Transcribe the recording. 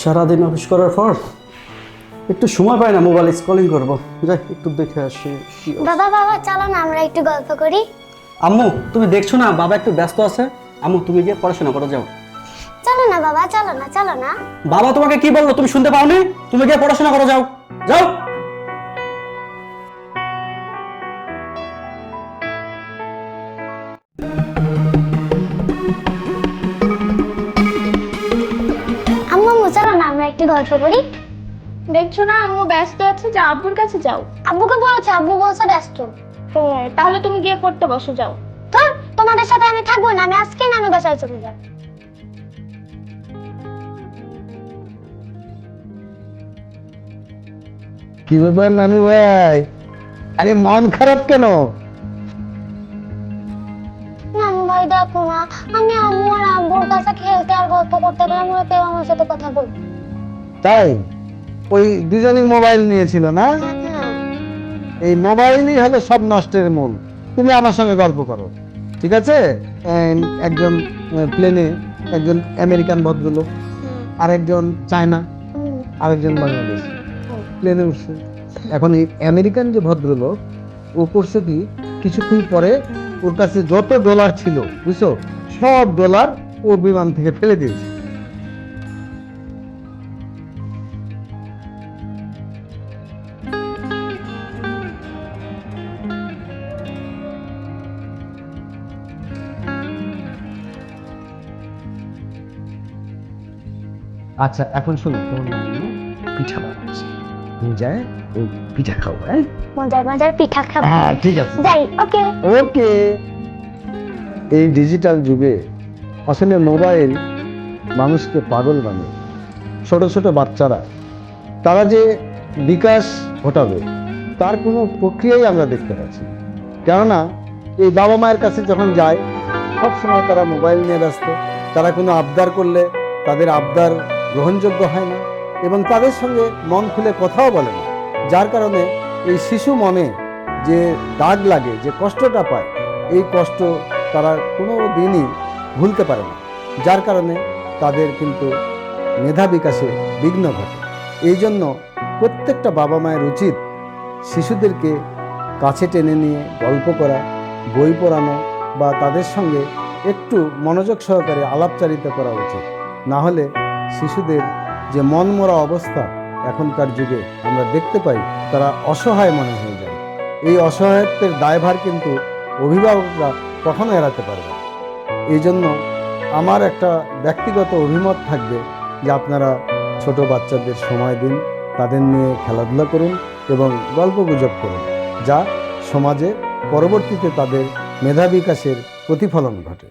সারাদিন অফিস করার পর একটু সময় পাই না, মোবাইল স্ক্রলিং করব। যাই একটু দেখে আসি কি অবস্থা। বাবা বাবা চলো না আমরা একটু গল্প করি। আম্মু তুমি দেখছো না বাবা একটু ব্যস্ত আছে। আম্মু তুমি গিয়ে পড়াশোনা করো, যাও। চলো না বাবা, চলো না, চলো না। বাবা তোমাকে কি বললো তুমি শুনতে পাওনি? তুমি গিয়ে পড়াশোনা করো, যাও যাও। আম্মু আম্মু চলো না আমরা একটু গল্প করি। দেখছো না আম্মু ব্যস্ত আছে, যা আব্বুর কাছে যাও। আব্বুকে বলেছে, আব্বু বলছে ব্যস্ত। হ্যাঁ, তাহলে তুমি গিয়ে পড়তে বসো, যাও। ধর, তোমাদের সাথে আমি থাকবো না, আমি আজকে না আমি বাসায় চলে যাব। কি ব্যাপার নানু ভাই? আরে মন খারাপ কেন? নানু ভাই দেখো না, আমি আম্মু আর আব্বুর কাছে খেলতে আর গল্প করতে গেলাম, ওরা কেউ আমার সাথে কথা বলবে। তাই ওই দুজনই মোবাইল নিয়েছিল না? হ্যাঁ। এই মোবাইলই হলো সব নষ্টের মূল। তুমি আমার সঙ্গে গল্প করো, ঠিক আছে? একজন প্লেনে একজন আমেরিকান ভদ্রলোক, আরেকজন চায়না, আরেকজন বাংলাদেশ প্লেনে উঠছে। এখন এই আমেরিকান যে ভদ্রলোক, ও করছে কি, কিছুক্ষণ পরে ওর কাছে যত ডলার ছিল বুঝছো, সব ডলার ও বিমান থেকে ফেলে দিয়েছে। আচ্ছা এখন শোনো, তোমার নানি পিঠা বানাচ্ছে, তুমি যায় ওই পিঠা খাও। হ্যাঁ মজার মজার পিঠা খাবো। হ্যাঁ ঠিক আছে, যাই, ওকে। ওকে। এই ডিজিটাল যুগে আসলে মোবাইল মানুষকে পাগল বানায়। ছোট ছোট বাচ্চারা তারা যে বিকাশ ঘটাবে তার কোনো প্রক্রিয়াই আমরা দেখতে পাচ্ছি না। কেননা এই বাবা মায়ের কাছে যখন যায় সবসময় তারা মোবাইল নিয়ে ব্যস্ত। তারা কোনো আবদার করলে তাদের আবদার গ্রহণযোগ্য হয় না এবং তাদের সঙ্গে মন খুলে কথাও বলে না। যার কারণে এই শিশু মনে যে দাগ লাগে, যে কষ্টটা পায়, এই কষ্ট তারা কোনো দিনই ভুলতে পারে না। যার কারণে তাদের কিন্তু মেধা বিকাশে বিঘ্ন ঘটে। এই জন্য প্রত্যেকটা বাবা মায়ের উচিত শিশুদেরকে কাছে টেনে নিয়ে গল্প করা, বই পড়ানো বা তাদের সঙ্গে একটু মনোযোগ সহকারে আলাপচারিতা করা উচিত। না হলে শিশুদের যে মনমরা অবস্থা এখনকার যুগে আমরা দেখতে পাই, তারা অসহায় মনে হয়ে যায়। এই অসহায়ত্বের দায়ভার কিন্তু অভিভাবকরা কখনো এড়াতে পারবে না। এই জন্য আমার একটা ব্যক্তিগত অভিমত থাকবে যে আপনারা ছোট বাচ্চাদের সময় দিন, তাদের নিয়ে খেলাধুলা করুন এবং গল্পগুজব করুন, যা সমাজে পরবর্তীতে তাদের মেধা বিকাশের প্রতিফলন ঘটে।